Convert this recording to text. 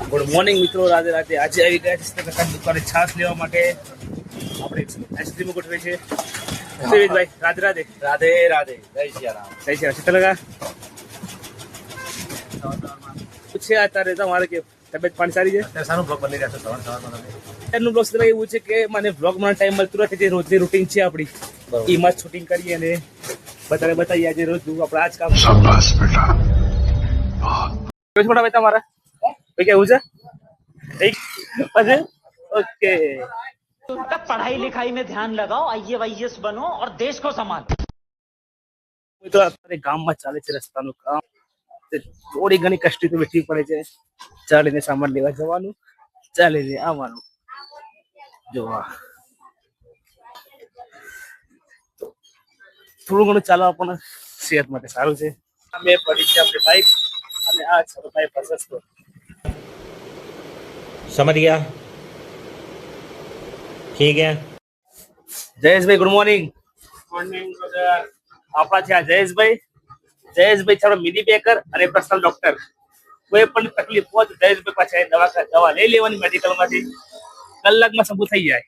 Good morning મિત્રો, રાધે રાધે. આજે આવી ગયા છે દુકાને છાશ લેવા માટે. આપણે આઈસ્ક્રીમ ગોઠવે છે. ભાઈ રાધે રાધે. રાધે રાધે, જય સિયારામ. જય શ્રી રામ. લગા પૂછે અત્યારે તમારે કે તબિયત પાણી સારી છે? અત્યારે સારું બ્લોગ બની રહ્યા છે સવારમાં. એનું બ્લોગ એવું છે કે મને બ્લોગ માં ટાઈમ મળતો નથી. જે રોજની રૂટીન છે આપણી, એમાં શૂટિંગ કરીએ અને બધાને બતાવીએ. આજે રોજ આપણે આ જ કામ. શાબાશ બેટા. મોટા ભાઈ તમારા કેવું છે? ओके. पढ़ाई लिखाई में ध्यान लगाओ, आईएएस बनो और देश को संभालो. તો અત્યારે ગામમાં ચાલે છે રસ્તાનું કામ. થોડી ઘણી કષ્ટી તો વેઠવી પડે છે. ચાલીને સામાન લેવા જવાનું, ચાલીને આવવાનું. જોવા થોડું ઘણું ચાલવા પણ સેહત માટે સારું છે. અમે પડી છે આપણી બાઈક અને આ છે ભાઈ પસંદ તો समझ गया, ठीक है. Jayeshbhai good morning. મોર્નિંગ આપણા છે આ જયેશભાઈ. જયેશભાઈ છે મિની બેકર અને પર્સનલ ડોક્ટર. કોઈ પણ તકલીફ હોય તો જયેશભાઈ પાસે દવા લઈ લેવાની મેડિકલ માંથી. કલાકમાં સબૂત થઈ જાય.